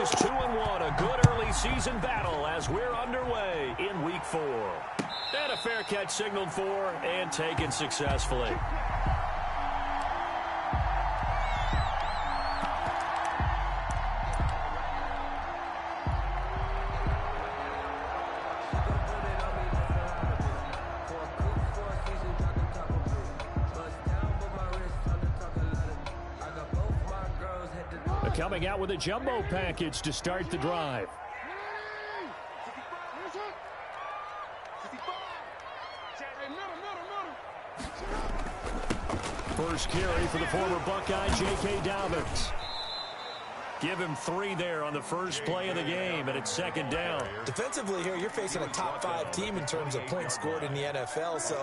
is 2-1, a good early season battle as we're underway in Week 4. And a fair catch signaled for and taken successfully. Coming out with a jumbo package to start the drive. First carry for the former Buckeye, J.K. Dobbins. Give him 3 there on the first play of the game, and it's second down. Defensively here, you're facing a top 5 team in terms of points scored in the NFL. So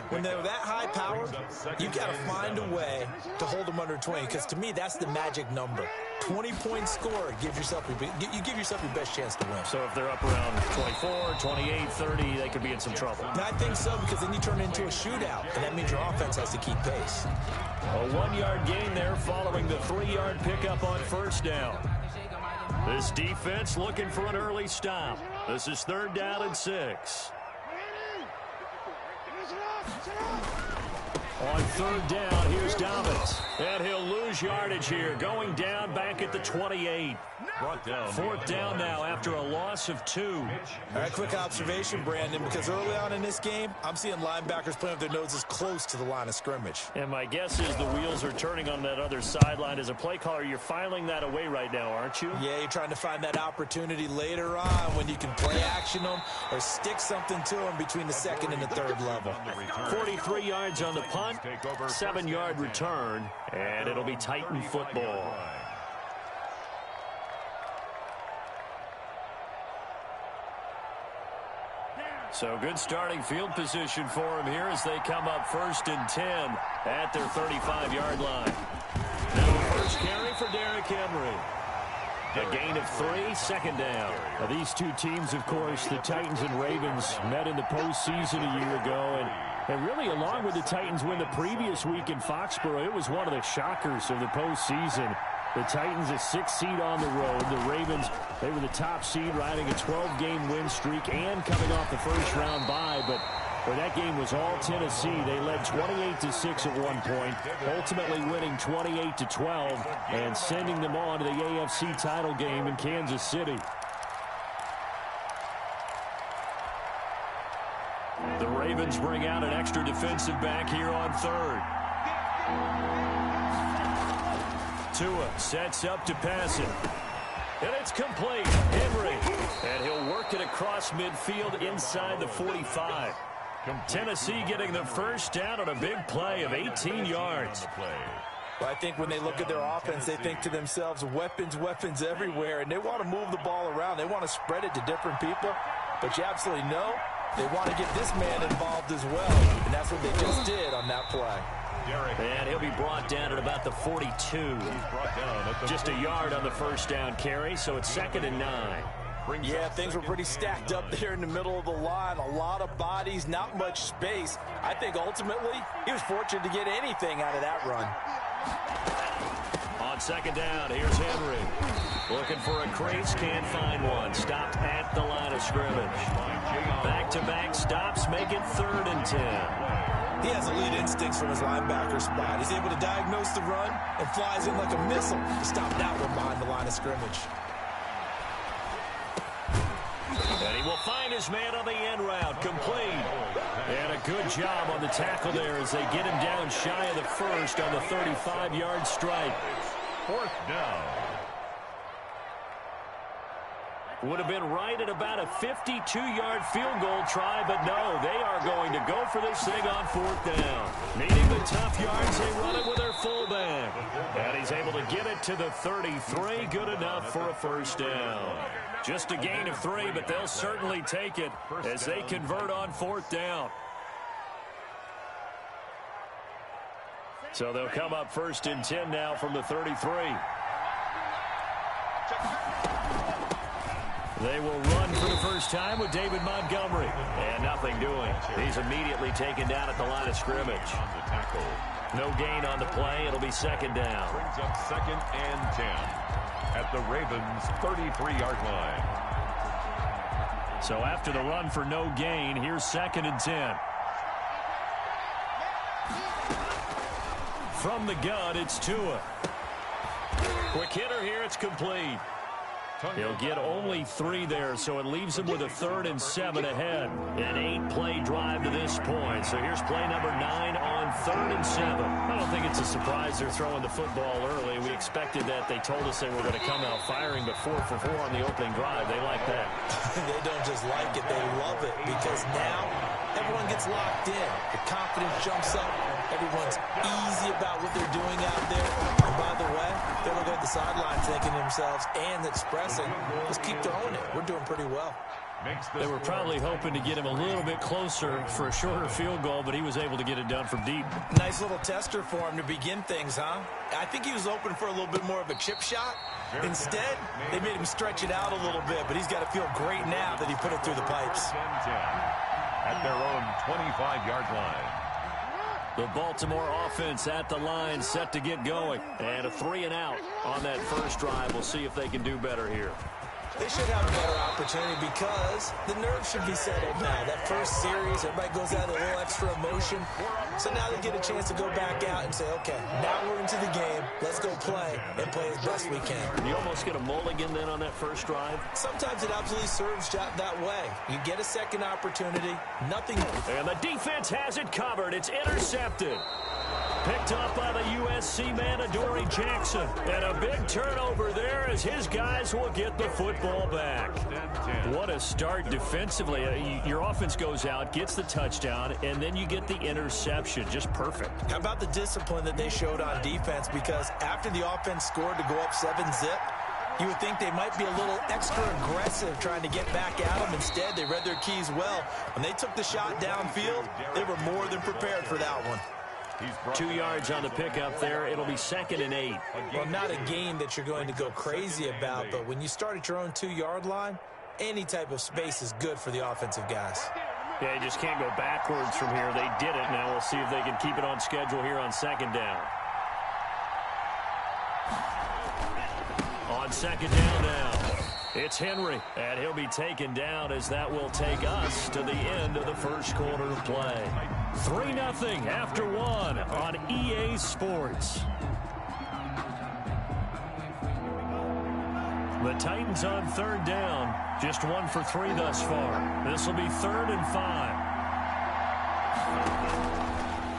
when they're that high powered, you've got to find a way to hold them under 20. Because to me, that's the magic number. 20 points scored, you give yourself your best chance to win. So if they're up around 24, 28, 30, they could be in some trouble. And I think so, because then you turn it into a shootout, and that means your offense has to keep pace. A 1-yard gain there following the 3-yard pickup on first down. This defense looking for an early stop. This is 3rd down and 6. On 3rd down, here's Dobbins. And he'll lose yardage here, going down back at the 28. 4th down now after a loss of 2. All right, quick observation, Brandon, because early on in this game, I'm seeing linebackers playing with their noses close to the line of scrimmage. And my guess is the wheels are turning on that other sideline. As a play caller, you're filing that away right now, aren't you? Yeah, you're trying to find that opportunity later on when you can play action them or stick something to them between the 2nd and the 3rd level. 43 yards on the punt, 7-yard return, and it'll be Titan football. So good starting field position for him here as they come up 1st and 10 at their 35-yard line. Now the first carry for Derrick Henry. A gain of 3, 2nd down. Now these two teams, of course, the Titans and Ravens, met in the postseason a year ago. And really, along with the Titans win the previous week in Foxborough, it was one of the shockers of the postseason. The Titans, a 6th seed on the road. The Ravens, they were the top seed, riding a 12-game win streak and coming off the first-round bye. But where that game was all Tennessee, they led 28-6 at one point, ultimately winning 28-12 and sending them on to the AFC title game in Kansas City. The Ravens bring out an extra defensive back here on 3rd. Tua sets up to pass it. And it's complete. Henry. And he'll work it across midfield inside the 45. Tennessee getting the first down on a big play of 18 yards. Well, I think when they look at their offense, they think to themselves, weapons, weapons everywhere, and they want to move the ball around. They want to spread it to different people. But you absolutely know they want to get this man involved as well, and that's what they just did on that play. And he'll be brought down at about the 42. Just a yard on the first down carry, so it's 2nd and 9. Yeah, things were pretty stacked up there in the middle of the line. A lot of bodies, not much space. I think ultimately he was fortunate to get anything out of that run. On 2nd down, here's Henry. Looking for a crease, can't find one. Stopped at the line of scrimmage. Back-to-back stops make it 3rd and 10. He has elite instincts from his linebacker spot. He's able to diagnose the run and flies in like a missile to stop that one behind the line of scrimmage. And he will find his man on the end route, complete. And a good job on the tackle there as they get him down shy of the first on the 35-yard strike. 4th down. Would have been right at about a 52-yard field goal try, but no, they are going to go for this thing on 4th down. Needing the tough yards, they run it with their fullback. And he's able to get it to the 33, good enough for a first down. Just a gain of 3, but they'll certainly take it as they convert on 4th down. So they'll come up 1st and 10 now from the 33. They will run for the first time with David Montgomery. And nothing doing. He's immediately taken down at the line of scrimmage. No gain on the play. It'll be 2nd down. Brings up 2nd and 10. at the Ravens' 33-yard line. So after the run for no gain, here's 2nd and 10. From the gun, it's Tua. Quick hitter here, it's complete. He'll get only 3 there, so it leaves him with a 3rd and 7 ahead. An 8-play drive to this point. So here's play number 9 on 3rd and 7. I don't think it's a surprise they're throwing the football early. We expected that. They told us they were going to come out firing, but 4 for 4 on the opening drive. They like that. They don't just like it, they love it, because now everyone gets locked in. The confidence jumps up. Everyone's easy about what they're doing out there. And by the way, they're looking at the sideline thinking to themselves and expressing, let's keep throwing it. We're doing pretty well. They were probably hoping to get him a little bit closer for a shorter field goal, but he was able to get it done from deep. Nice little tester for him to begin things, huh? I think he was hoping for a little bit more of a chip shot. Instead, they made him stretch it out a little bit, but he's got to feel great now that he put it through the pipes. At their own 25-yard line. The Baltimore offense at the line, set to get going. And a 3-and-out on that first drive. We'll see if they can do better here. They should have a better opportunity because the nerves should be settled now. That first series, everybody goes out with a little extra emotion. So now they get a chance to go back out and say, okay, now we're into the game. Let's go play and play as best we can. You almost get a mulligan then on that first drive? Sometimes it absolutely serves that way. You get a second opportunity, nothing. And the defense has it covered. It's intercepted. Picked up by the USC man, Adoree Jackson. And a big turnover there as his guys will get the football back. What a start defensively. Your offense goes out, gets the touchdown, and then you get the interception. Just perfect. How about the discipline that they showed on defense? Because after the offense scored to go up 7-zip, you would think they might be a little extra aggressive trying to get back at them. Instead, they read their keys well. When they took the shot downfield, they were more than prepared for that one. 2 yards on the pickup there. It'll be 2nd and 8. Well, not a game that you're going to go crazy about, but when you start at your own 2-yard line, any type of space is good for the offensive guys. Yeah, you just can't go backwards from here. They did it. Now we'll see if they can keep it on schedule here on 2nd down. On 2nd down now, it's Henry, and he'll be taken down as that will take us to the end of the first quarter of play. 3-0 after 1 on EA Sports. The Titans on 3rd down, just 1 for 3 thus far. This will be 3rd and 5.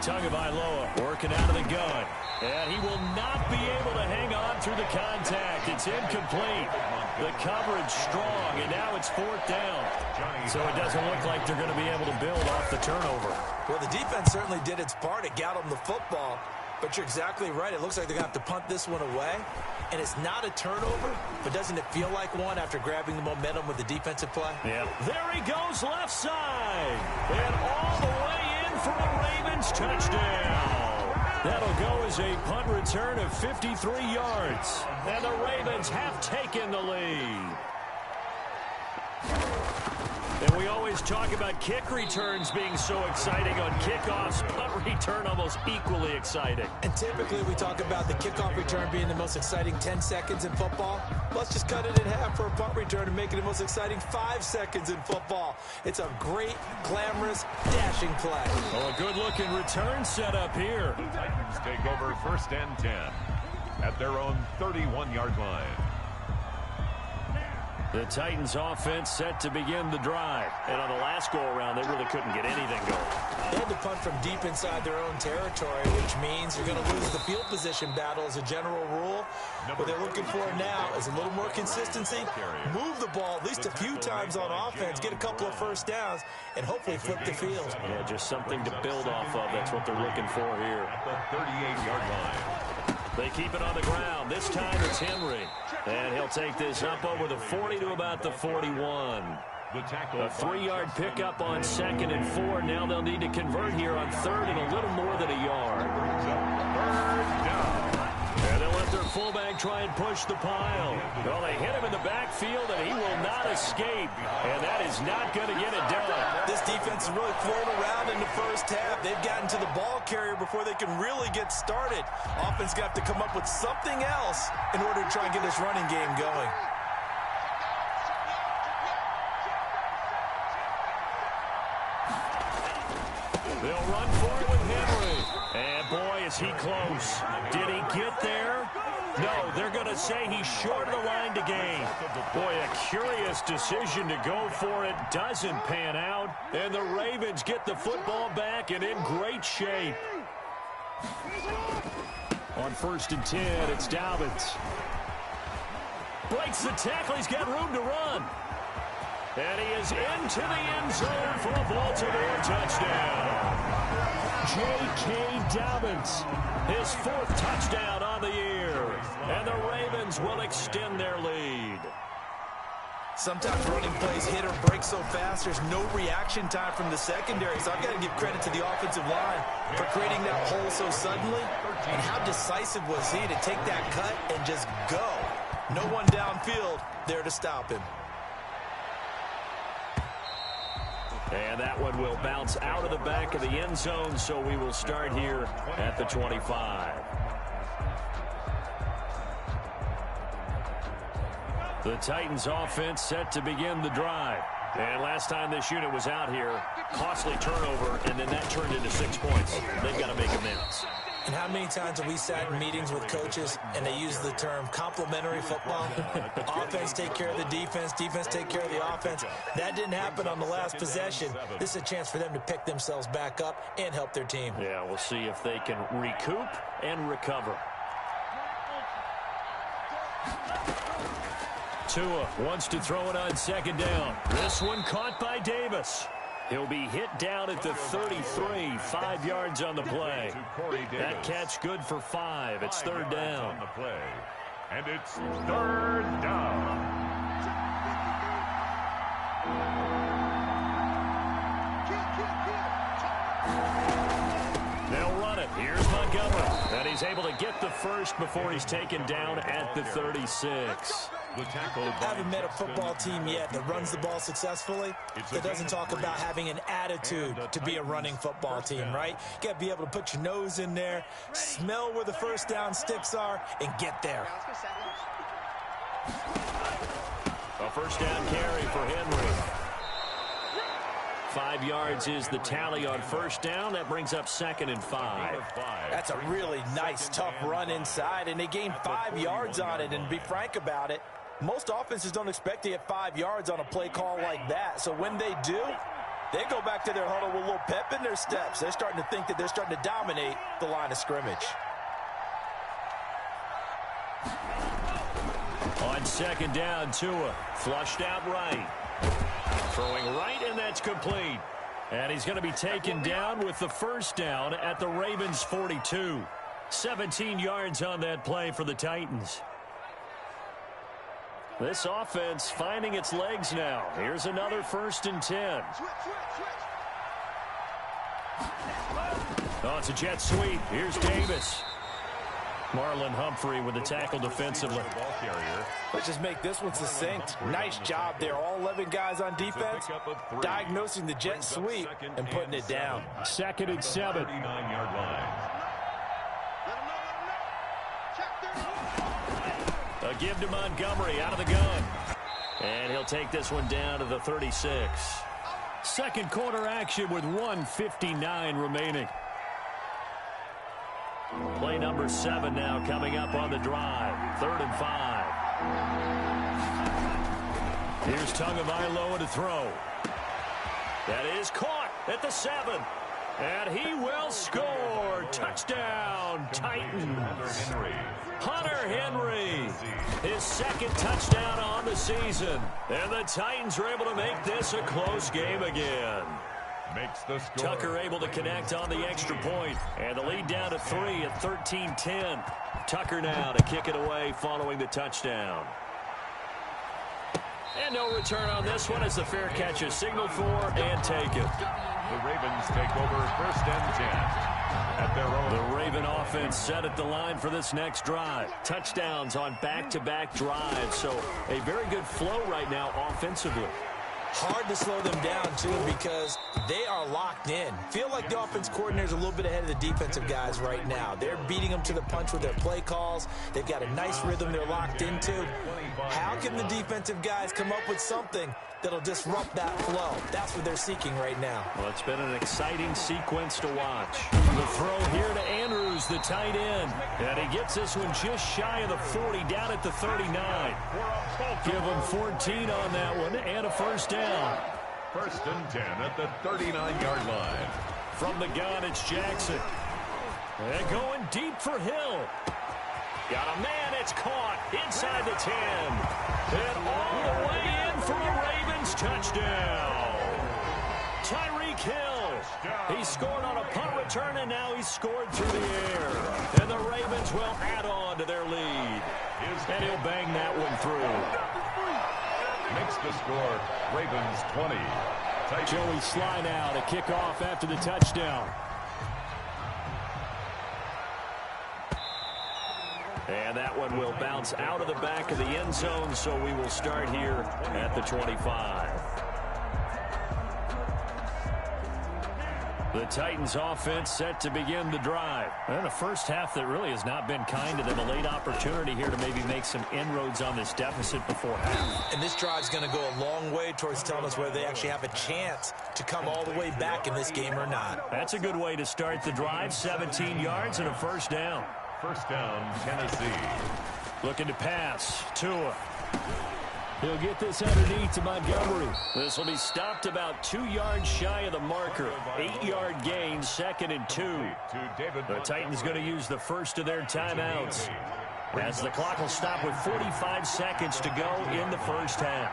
Tagovailoa working out of the gun. And he will not be able to hang on through the contact. It's incomplete. The coverage strong, and now it's 4th down. So it doesn't look like they're going to be able to build off the turnover. Well, the defense certainly did its part. It got them the football. But you're exactly right. It looks like they're going to have to punt this one away. And it's not a turnover, but doesn't it feel like one after grabbing the momentum with the defensive play? Yeah. There he goes left side. And all the way in for a Ravens touchdown. That'll go as a punt return of 53 yards. And the Ravens have taken the lead. And we always talk about kick returns being so exciting on kickoffs. Punt return almost equally exciting. And typically we talk about the kickoff return being the most exciting 10 seconds in football. Let's just cut it in half for a punt return and make it the most exciting 5 seconds in football. It's a great, glamorous, dashing play. Oh, a good-looking return setup here. The Titans take over 1st and 10 at their own 31-yard line. The Titans offense set to begin the drive. And on the last go-around, they really couldn't get anything going. They had to punt from deep inside their own territory, which means you're going to lose the field position battle as a general rule. What they're looking for now is a little more consistency, move the ball at least a few times on offense, get a couple of first downs, and hopefully flip the field. Yeah, just something to build off of. That's what they're looking for here. At the 38-yard line. They keep it on the ground. This time it's Henry. And he'll take this up over the 40 to about the 41. A 3-yard pickup on 2nd and 4. Now they'll need to convert here on 3rd and a little more than a yard. Third down. And they'll let their fullback try and push the pile. Well, they hit him in the backfield, and he will not escape. And that is not going to get it done. This defense is really flown around in the first half. They've gotten to the ball carrier before they can really get started. Offense got to come up with something else in order to try and get this running game going. They'll run for it with Henry. And, boy, is he close. Did he get there? No, they're going to say he's short of the line to gain. Boy, a curious decision to go for it. Doesn't pan out. And the Ravens get the football back and in great shape. On 1st and 10, it's Dobbins. Breaks the tackle. He's got room to run. And he is into the end zone for a Baltimore touchdown. J.K. Dobbins, his 4th touchdown on the year. And the Ravens will extend their lead. Sometimes running plays hit or break so fast, there's no reaction time from the secondary. So I've got to give credit to the offensive line for creating that hole so suddenly. And how decisive was he to take that cut and just go? No one downfield there to stop him. And that one will bounce out of the back of the end zone, so we will start here at the 25. The Titans offense set to begin the drive. And last time this unit was out here, costly turnover, and then that turned into 6 points. They've got to make amends. And how many times have we sat in meetings with coaches and they use the term complementary football? Offense take care of the defense, defense take care of the offense. That didn't happen on the last possession. This is a chance for them to pick themselves back up and help their team. Yeah, we'll see if they can recoup and recover. Tua wants to throw it on 2nd down. This one caught by Davis. He'll be hit down at the 33, 5 yards on the play. That catch good for 5. It's 3rd down. On the play. And it's 3rd down. They'll run it. Here's Montgomery. And he's able to get the first before he's taken down at the 36. The tackle. I haven't met a football team yet that runs the ball successfully that doesn't talk about having an attitude to be a running football team, right? You got to be able to put your nose in there, smell where the first down sticks are, and get there. A 1st down carry for Henry. 5 yards is the tally on 1st down. That brings up 2nd and 5. That's a really nice, tough run inside, and they gained 5 yards on it. And to be frank about it, most offenses don't expect to get 5 yards on a play call like that. So when they do, they go back to their huddle with a little pep in their steps. They're starting to think that they're starting to dominate the line of scrimmage. On 2nd down, Tua flushed out right. Throwing right, and that's complete. And he's going to be taken down with the 1st down at the Ravens' 42. 17 yards on that play for the Titans. This offense finding its legs now. Here's another 1st and 10. Oh, it's a jet sweep. Here's Davis. Marlon Humphrey with the tackle defensively. Let's just make this one succinct. Nice job there. All 11 guys on defense diagnosing the jet sweep and putting it down. 2nd and 7. 39-yard line. A give to Montgomery out of the gun. And he'll take this one down to the 36. 2nd quarter action with 1:59 remaining. Play number 7 now coming up on the drive. 3rd and 5. Here's Tagovailoa to throw. That is caught at the 7. And he will score. Touchdown, Titans. Hunter Henry. His 2nd touchdown on the season. And the Titans are able to make this a close game again. Makes the score. Tucker able to connect on the extra point. And the lead down to 3 at 13-10. Tucker now to kick it away following the touchdown. And no return on this one as the fair catch is signaled for and taken. The Ravens take over 1st and 10 at their own. The Raven offense set at the line for this next drive. Touchdowns on back-to-back drives, so a very good flow right now offensively. Hard to slow them down, too, because they are locked in. Feel like the offense coordinator is a little bit ahead of the defensive guys right now. They're beating them to the punch with their play calls. They've got a nice rhythm they're locked into. How can the defensive guys come up with something that'll disrupt that flow? That's what they're seeking right now. Well, it's been an exciting sequence to watch. The throw here to Andrews, the tight end. And he gets this one just shy of the 40, down at the 39. Give him 14 on that one and a first down. 1st and 10 at the 39-yard line. From the gun, it's Jackson. And going deep for Hill. Got a man, it's caught inside the 10. And all the way in for a Ravens touchdown. Tyreek Hill. He scored on a punt return, and now he's scored through the air. And the Ravens will add on to their lead. And he'll bang that one through. Makes the score Ravens 20. Joey Sly now to kick off after the touchdown. And that one will bounce out of the back of the end zone, so we will start here at the 25. The Titans offense set to begin the drive. And a first half that really has not been kind to them. A late opportunity here to maybe make some inroads on this deficit before half. And this drive's going to go a long way towards telling us whether they actually have a chance to come all the way back in this game or not. That's a good way to start the drive. 17 yards and a first down. 1st down, Tennessee. Looking to pass. Tua. He'll get this underneath to Montgomery. This will be stopped about 2 yards shy of the marker. 8-yard gain, 2nd and 2. The Titans going to use the first of their timeouts, as the clock will stop with 45 seconds to go in the first half.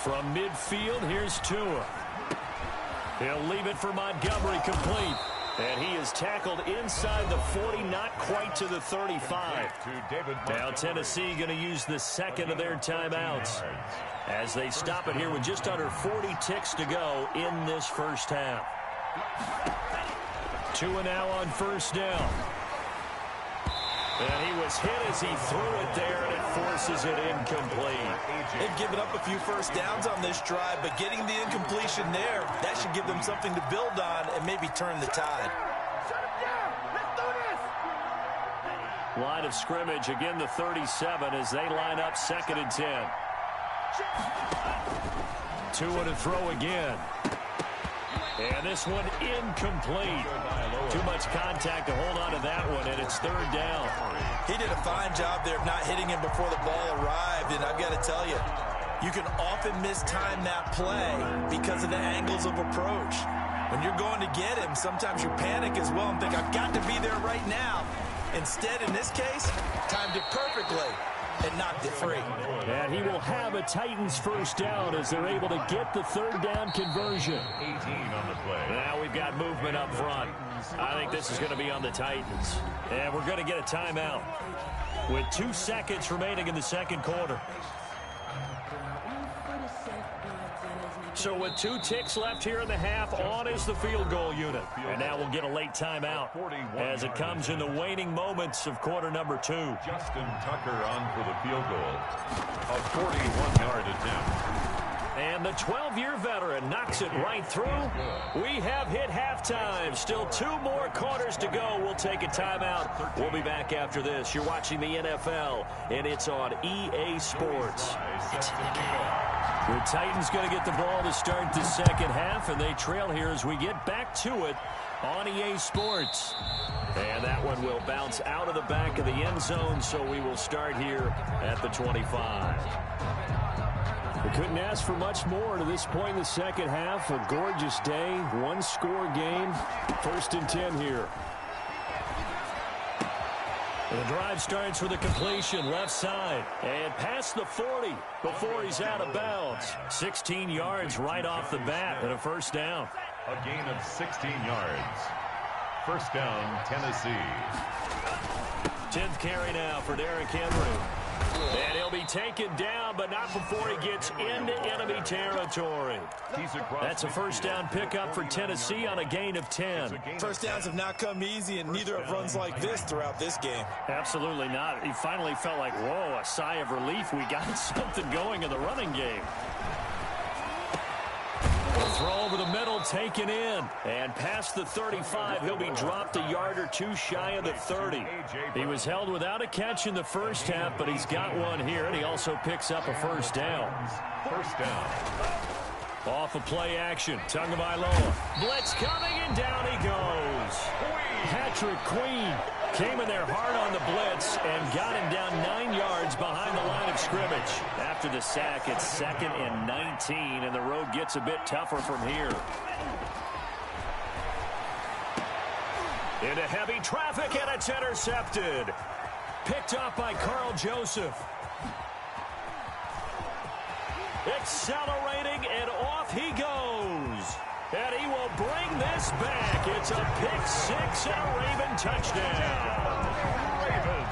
From midfield, here's Tua. He'll leave it for Montgomery, complete. And he is tackled inside the 40, not quite to the 35. Now Tennessee going to use the second of their timeouts as they stop it here with just under 40 ticks to go in this first half. Tua now on first down. And he was hit as he threw it there, and it forces it incomplete. They've given up a few first downs on this drive, but getting the incompletion there, that should give them something to build on and maybe turn the tide. Line of scrimmage, again the 37 as they line up 2nd and 10. Tua to throw again. And this one incomplete. Too much contact to hold on to that one, and it's 3rd down. He did a fine job there of not hitting him before the ball arrived, and I've got to tell you, you can often mistime that play because of the angles of approach. When you're going to get him, sometimes you panic as well and think, I've got to be there right now. Instead, in this case, timed it perfectly and knocked it free. And he will have a Titans first down as they're able to get the 3rd down conversion. 18 on the play. Now we've got movement up front. I think this is going to be on the Titans. And we're going to get a timeout with 2 seconds remaining in the second quarter. So with 2 ticks left here in the half, on is the field goal unit. And now we'll get a late timeout as it comes in the waning moments of quarter number 2. Justin Tucker on for the field goal. A 41-yard attempt. And the 12-year veteran knocks it right through. We have hit halftime. Still 2 more quarters to go. We'll take a timeout. We'll be back after this. You're watching the NFL, and it's on EA Sports. It's in the game. The Titans going to get the ball to start the second half, and they trail here as we get back to it on EA Sports. And that one will bounce out of the back of the end zone, so we will start here at the 25. We couldn't ask for much more to this point in the second half. A gorgeous day, 1-score game. 1st and 10 here. The drive starts with a completion left side and past the 40 before he's out of bounds. 16 yards right off the bat and a first down. A gain of 16 yards. First down, Tennessee. 10th carry now for Derrick Henry. And he'll be taken down, but not before he gets into enemy territory. That's a first down pickup for Tennessee on a gain of 10. First downs have not come easy, and neither have runs like this throughout this game. Absolutely not. He finally felt like, whoa, a sigh of relief. We got something going in the running game. Throw over the middle, taken in. And past the 35, he'll be dropped a yard or two shy of the 30. He was held without a catch in the first half, but he's got one here, and he also picks up a first down. First down. Off of play action, Tagovailoa. Blitz coming, and down he goes. Patrick Queen came in there hard on the blitz and got him down 9 yards behind the line of scrimmage. After the sack, it's 2nd and 19, and the road gets a bit tougher from here. Into heavy traffic, and it's intercepted. Picked up by Carl Joseph. Accelerating, and off he goes. And he will bring this back. It's a pick six and a Raven touchdown.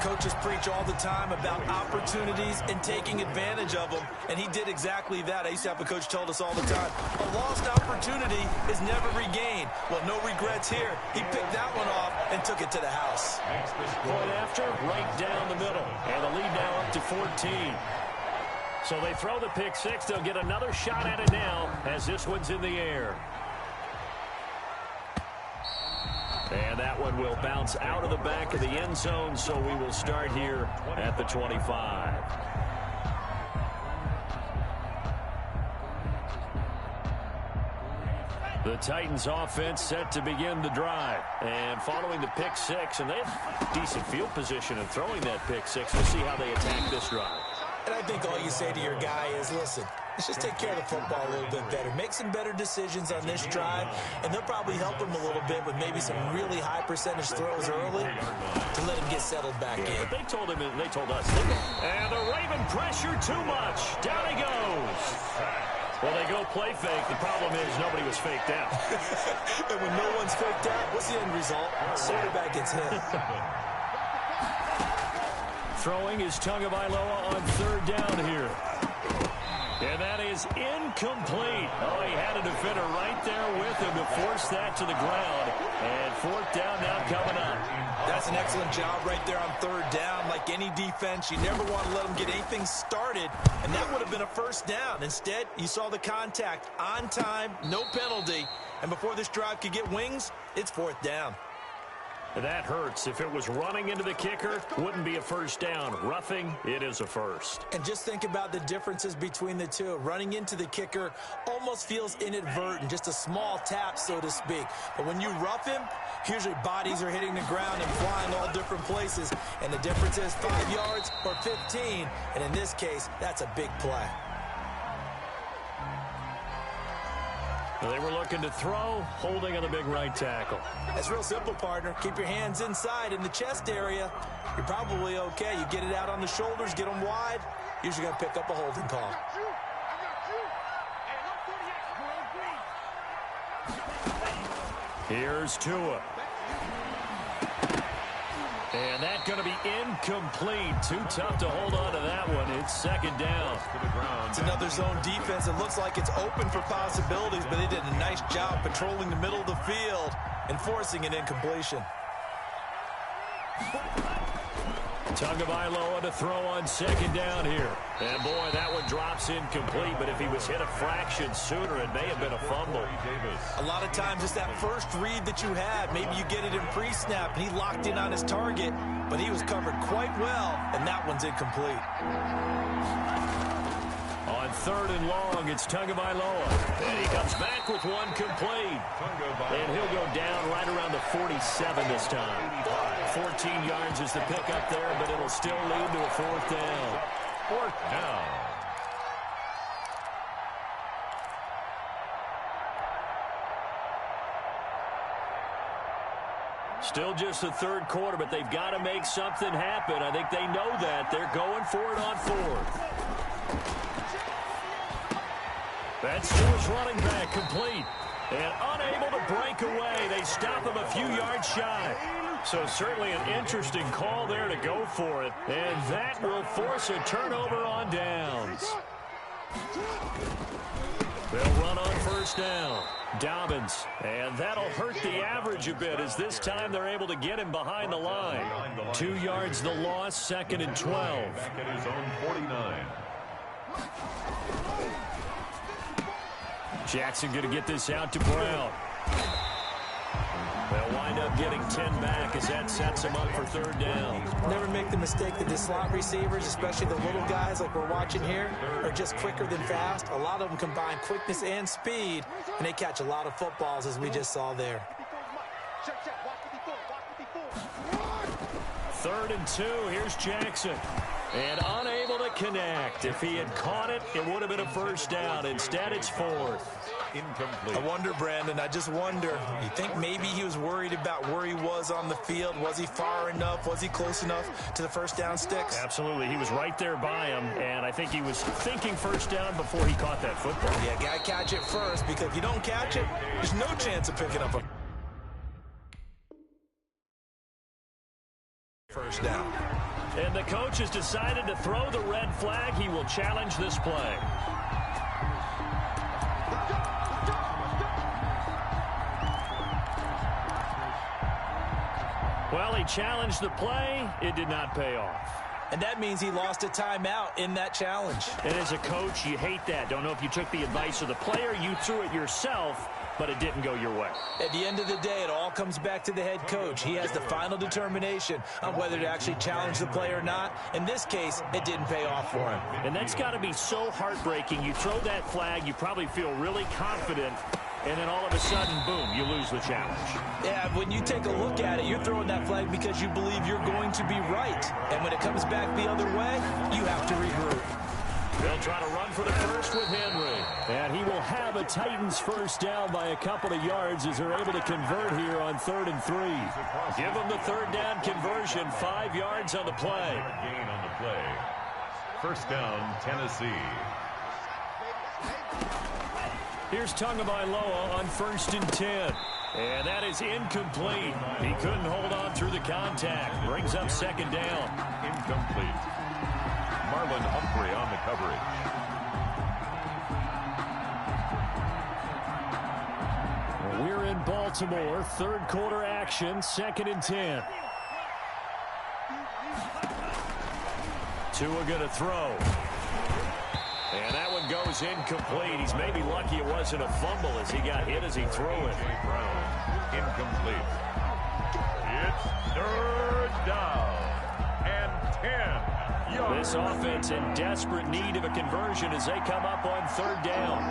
Coaches preach all the time about opportunities and taking advantage of them, and he did exactly that. I used to have a coach told us all the time, a lost opportunity is never regained. Well, no regrets here. He picked that one off and took it to the house. Point after, right down the middle. And the lead now up to 14. So they throw the pick six. They'll get another shot at it now as this one's in the air. And that one will bounce out of the back of the end zone, so we will start here at the 25. The Titans offense set to begin the drive. And following the pick six, and they have decent field position in throwing that pick six. We'll see how they attack this drive. And I think all you say to your guy is, listen, let's just take care of the football a little bit better. Make some better decisions on this drive, and they'll probably help him a little bit with maybe some really high percentage throws early to let him get settled back in. But they told him, and they told us. And the Raven pressure too much. Down he goes. Well, they go play fake. The problem is nobody was faked out. And when no one's faked out, what's the end result? Quarterback gets hit. Throwing is Tagovailoa on third down here. And that is incomplete. Oh, he had a defender right there with him to force that to the ground. And fourth down now coming up. That's an excellent job right there on third down. Like any defense, you never want to let them get anything started. And that would have been a first down. Instead, you saw the contact on time, no penalty. And before this drive could get wings, it's fourth down. That hurts. If it was running into the kicker, wouldn't be a first down. Roughing, it is a first. And just think about the differences between the two. Running into the kicker almost feels inadvertent, just a small tap, so to speak. But when you rough him, usually bodies are hitting the ground and flying all different places. And the difference is 5 yards or 15. And in this case, that's a big play. They were looking to throw, holding on the big right tackle. That's real simple, partner. Keep your hands inside in the chest area. You're probably okay. You get it out on the shoulders, get them wide. Usually going to pick up a holding call. Here's Tua. And that's going to be incomplete. Too tough to hold on to that one. It's second down. It's another zone defense. It looks like it's open for possibilities, but they did a nice job patrolling the middle of the field and forcing an incompletion. Tagovailoa to throw on second down here. And boy, that one drops incomplete, but if he was hit a fraction sooner, it may have been a fumble. A lot of times it's that first read that you have. Maybe you get it in pre-snap, and he locked in on his target, but he was covered quite well, and that one's incomplete. On third and long, it's Tagovailoa. And he comes back with one complete. And he'll go down right around the 47 this time. 14 yards is the pickup there, but it'll still lead to a fourth down. Fourth down. Still just the third quarter, but they've got to make something happen. I think they know that. They're going for it on fourth. That's Tua's running back complete. And unable to break away. They stop him a few yards shy. So certainly an interesting call there to go for it. And that will force a turnover on downs. They'll run on first down. Dobbins. And that'll hurt the average a bit as this time they're able to get him behind the line. 2 yards the loss, 2nd and 12. Back at his own 49. Jackson going to get this out to Brown. They'll wind up getting 10 back as that sets him up for 3rd down. Never make the mistake that the slot receivers, especially the little guys like we're watching here, are just quicker than fast. A lot of them combine quickness and speed, and they catch a lot of footballs, as we just saw there. 3rd and 2. Here's Jackson. And unable to connect. If he had caught it, it would have been a 1st down. Instead, it's 4th. Incomplete. I wonder, Brandon, I just wonder, you think maybe he was worried about where he was on the field? Was he far enough? Was he close enough to the 1st down sticks? Absolutely. He was right there by him, and I think he was thinking 1st down before he caught that football. Yeah, got to catch it first, because if you don't catch it, there's no chance of picking up a 1st down. And the coach has decided to throw the red flag. He will challenge this play. Well, he challenged the play. It did not pay off. And that means he lost a timeout in that challenge. And as a coach, you hate that. Don't know if you took the advice of the player. You threw it yourself, but it didn't go your way. At the end of the day, it all comes back to the head coach. He has the final determination on whether to actually challenge the play or not. In this case, it didn't pay off for him. And that's got to be so heartbreaking. You throw that flag, you probably feel really confident, and then all of a sudden, boom, you lose the challenge. Yeah, when you take a look at it, you're throwing that flag because you believe you're going to be right. And when it comes back the other way, you have to regroup. They'll try to run for the first with Henry. And he will have a Titans 1st down by a couple of yards as they're able to convert here on 3rd and 3. Give them the 3rd down conversion, 5 yards on the play. Gain on the play. 1st down, Tennessee. Here's Tagovailoa on 1st and 10. And that is incomplete. He couldn't hold on through the contact. Brings up 2nd down. Incomplete. Marlon Humphrey on the coverage. Well, we're in Baltimore. 3rd quarter action. 2nd and 10. Tua going to throw. And that one goes incomplete. He's maybe lucky it wasn't a fumble as he got hit as he threw it. Brown, incomplete. It's 3rd down and 10 yards. This offense in desperate need of a conversion as they come up on 3rd down.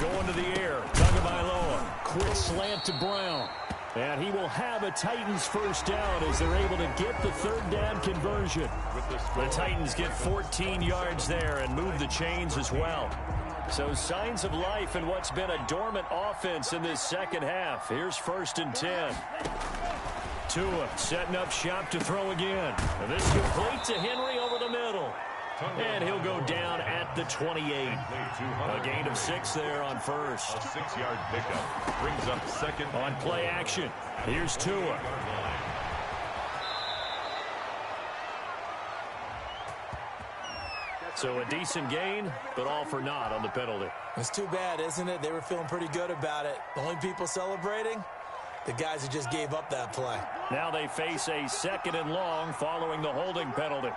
Going to the air. Tagovailoa. Quick slant to Brown. And he will have a Titans 1st down as they're able to get the 3rd down conversion. The Titans get 14 yards there and move the chains as well. So signs of life in what's been a dormant offense in this 2nd half. Here's 1st and 10. Tua setting up shop to throw again. And this complete to Henry over the middle. And he'll go down at the 28. A gain of 6 there on 1st. A 6-yard pickup brings up 2nd. On play action, here's Tua. So a decent gain, but all for naught on the penalty. It's too bad, isn't it? They were feeling pretty good about it. The only people celebrating, the guys who just gave up that play. Now they face a 2nd and long following the holding penalty.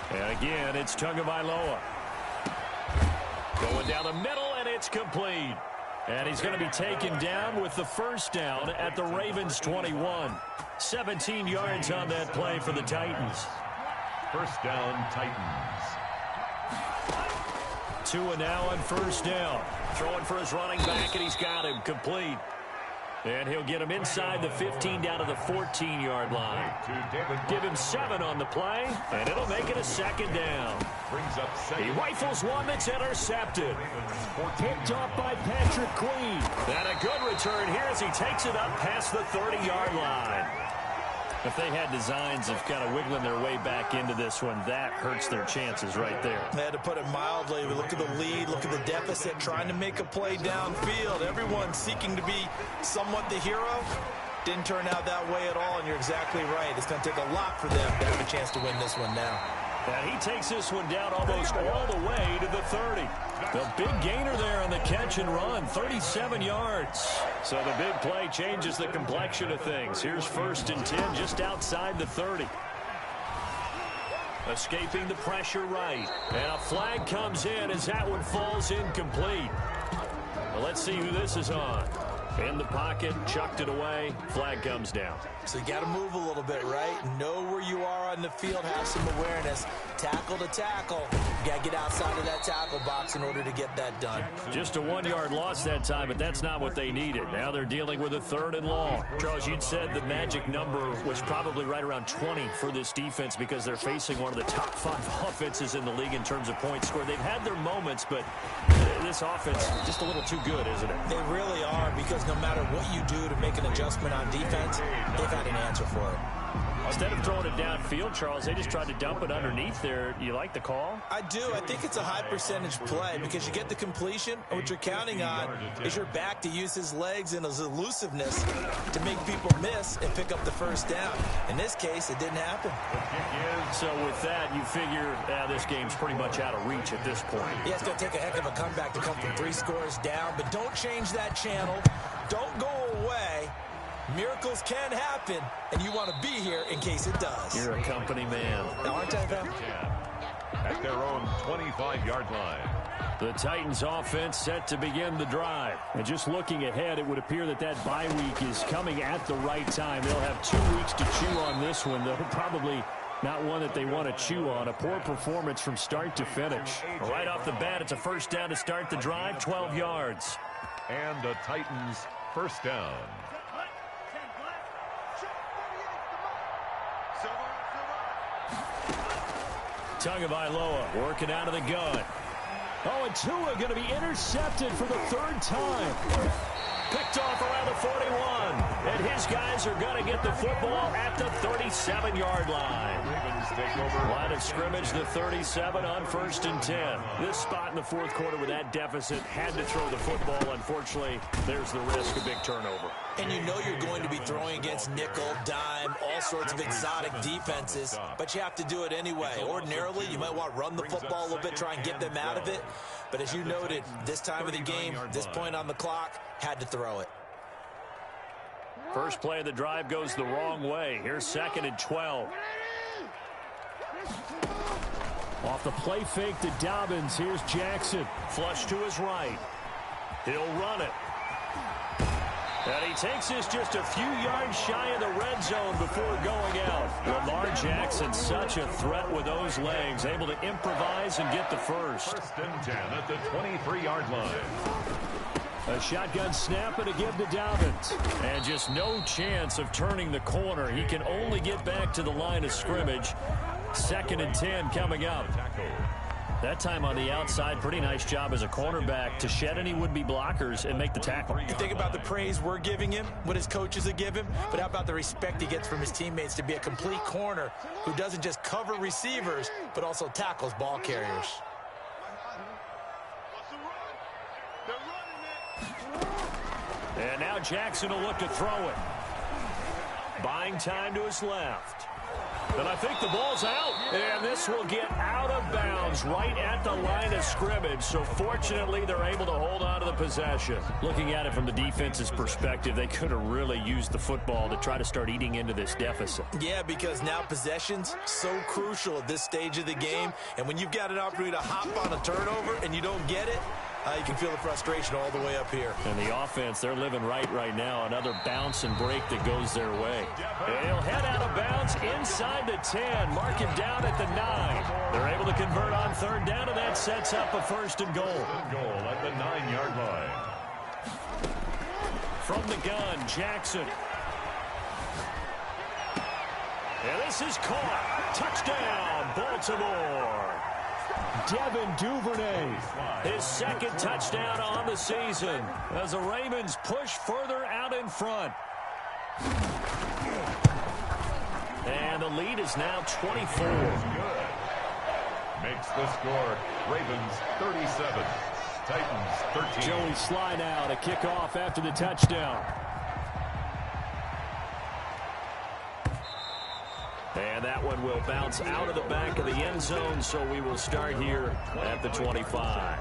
And again, it's Tagovailoa. Going down the middle, and it's complete. And he's going to be taken down with the 1st down at the Ravens' 21. 17 yards on that play for the Titans. 1st down, Titans. Tua now on 1st down. Throwing for his running back, and he's got him complete. And he'll get him inside the 15 down to the 14-yard line. Give him 7 on the play, and it'll make it a 2nd down. Brings up 2nd. He rifles one that's intercepted. Picked off by Patrick Queen. And a good return here as he takes it up past the 30-yard line. If they had designs of kind of wiggling their way back into this one, that hurts their chances right there. They had to put it mildly. We look at the lead, look at the deficit, trying to make a play downfield. Everyone seeking to be somewhat the hero. Didn't turn out that way at all, and you're exactly right. It's going to take a lot for them to have a chance to win this one now. And he takes this one down almost all the way to the 30. The big gainer there on the catch and run, 37 yards. So the big play changes the complexion of things. Here's 1st and 10 just outside the 30. Escaping the pressure right. And a flag comes in as that one falls incomplete. Well, let's see who this is on. In the pocket, chucked it away, flag comes down. So you got to move a little bit, right? Know where you are on the field, have some awareness. Tackle to tackle. You got to get outside of that tackle box in order to get that done. Just a 1-yard loss that time, but that's not what they needed. Now they're dealing with a 3rd and long. Charles, you'd said the magic number was probably right around 20 for this defense because they're facing one of the top 5 offenses in the league in terms of points scored. They've had their moments, but this offense is just a little too good, isn't it? They really are, because no matter what you do to make an adjustment on defense, they've had an answer for it. Instead of throwing it downfield, Charles, they just tried to dump it underneath there. You like the call? I do. I think it's a high percentage play because you get the completion, and what you're counting on is your back to use his legs and his elusiveness to make people miss and pick up the 1st down. In this case, it didn't happen. So with that, you figure this game's pretty much out of reach at this point. Yeah, it's going to take a heck of a comeback to come from 3 scores down, but don't change that channel. Don't go away. Miracles can happen, and you want to be here in case it does. You're a company man. Now, aren't I, pal? At their own 25-yard line. The Titans offense set to begin the drive. And just looking ahead, it would appear that bye week is coming at the right time. They'll have 2 weeks to chew on this one, though probably not one that they want to chew on. A poor performance from start to finish. Right off the bat, it's a 1st down to start the drive, 12 yards. And the Titans' 1st down. Tagovailoa working out of the gun. Oh, and Tua going to be intercepted for the 3rd time. Picked off around the 41. And his guys are going to get the football at the 37-yard line. Line of scrimmage, the 37 on 1st and 10. This spot in the 4th quarter with that deficit had to throw the football. Unfortunately, there's the risk of big turnover. And you know you're going to be throwing against nickel, dime, all sorts of exotic defenses, but you have to do it anyway. Ordinarily, you might want to run the football a little bit, try and get them out of it. But as you noted, this time of the game, this point on the clock, had to throw it. First play of the drive goes the wrong way. Here's 2nd and 12. Off the play fake to Dobbins. Here's Jackson. Flush to his right. He'll run it. And he takes this just a few yards shy of the red zone before going out. Lamar Jackson, such a threat with those legs, able to improvise and get the 1st. 1st and 10 at the 23-yard line. A shotgun snap and a give to Dobbins. And just no chance of turning the corner. He can only get back to the line of scrimmage. 2nd and 10 coming up. That time on the outside, pretty nice job as a cornerback to shed any would-be blockers and make the tackle. You think about the praise we're giving him, what his coaches have given him, but how about the respect he gets from his teammates to be a complete corner who doesn't just cover receivers, but also tackles ball carriers. And now Jackson will look to throw it. Buying time to his left. And I think the ball's out. And this will get out of bounds right at the line of scrimmage. So fortunately, they're able to hold on to the possession. Looking at it from the defense's perspective, they could have really used the football to try to start eating into this deficit. Yeah, because now possession's so crucial at this stage of the game. And when you've got an opportunity to hop on a turnover and you don't get it, you can feel the frustration all the way up here. And the offense, they're living right now. Another bounce and break that goes their way. And he'll head out of bounds inside the 10. Mark him down at the 9. They're able to convert on 3rd down, and that sets up a 1st and goal. Goal at the 9-yard line. From the gun, Jackson. And this is caught. Touchdown, Baltimore. Devin Duvernay, his 2nd touchdown on the season as the Ravens push further out in front. And the lead is now 24. Good. Makes the score Ravens 37, Titans 13. Joey Sly now to kick off after the touchdown. And that one will bounce out of the back of the end zone, so we will start here at the 25.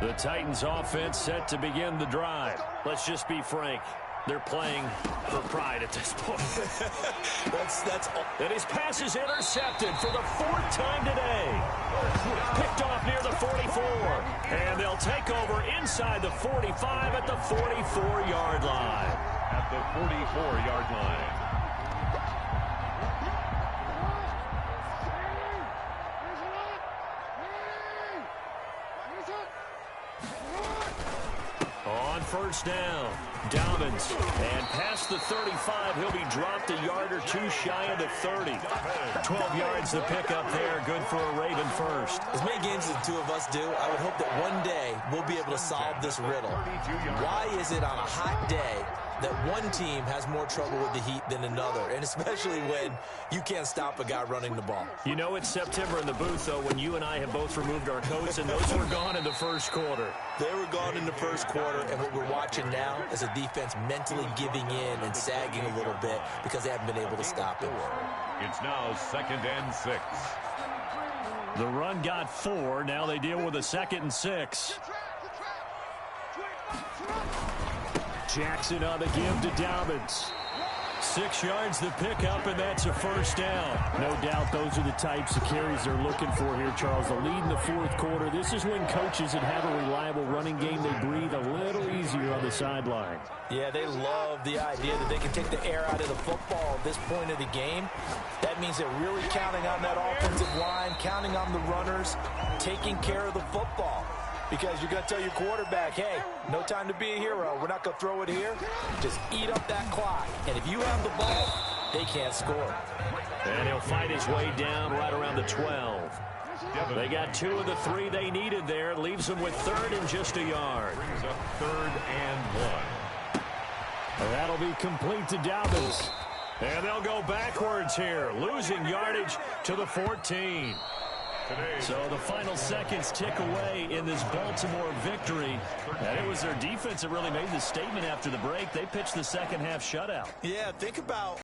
The Titans offense set to begin the drive. Let's just be frank. They're playing for pride at this point. That's all. And his pass is intercepted for the 4th time today. Picked off near the 44. And they'll take over inside the 45 at the 44-yard line. At the 44-yard line. On first down, Dobbins, and past the 35, he'll be dropped a yard or two shy of the 30. 12 yards to pick up there, good for a Raven first. As many games as the two of us do, I would hope that one day we'll be able to solve this riddle. Why is it on a hot day that one team has more trouble with the heat than another, and especially when you can't stop a guy running the ball? You know it's September in the booth, though, when you and I have both removed our coats, and those were gone in the first quarter. They were gone in the first quarter, and what we're watching now is a defense mentally giving in and sagging a little bit because they haven't been able to stop it. It's now 2nd and 6. The run got 4. Now they deal with a 2nd and 6. Jackson on the give to Dobbins. 6 yards to pick up, and that's a first down. No doubt those are the types of carries they're looking for here, Charles. The lead in the 4th quarter. This is when coaches that have a reliable running game, they breathe a little easier on the sideline. Yeah, they love the idea that they can take the air out of the football at this point of the game. That means they're really counting on that offensive line, counting on the runners, taking care of the football. Because you're going to tell your quarterback, hey, no time to be a hero. We're not going to throw it here. Just eat up that clock. And if you have the ball, they can't score. And he'll fight his way down right around the 12. They got 2 of the 3 they needed there. It leaves them with 3rd and just a yard. Brings up 3rd and 1. That'll be complete to Dobbins. And they'll go backwards here, losing yardage to the 14. So the final seconds tick away in this Baltimore victory. And it was their defense that really made the statement after the break. They pitched the second half shutout. Yeah, think about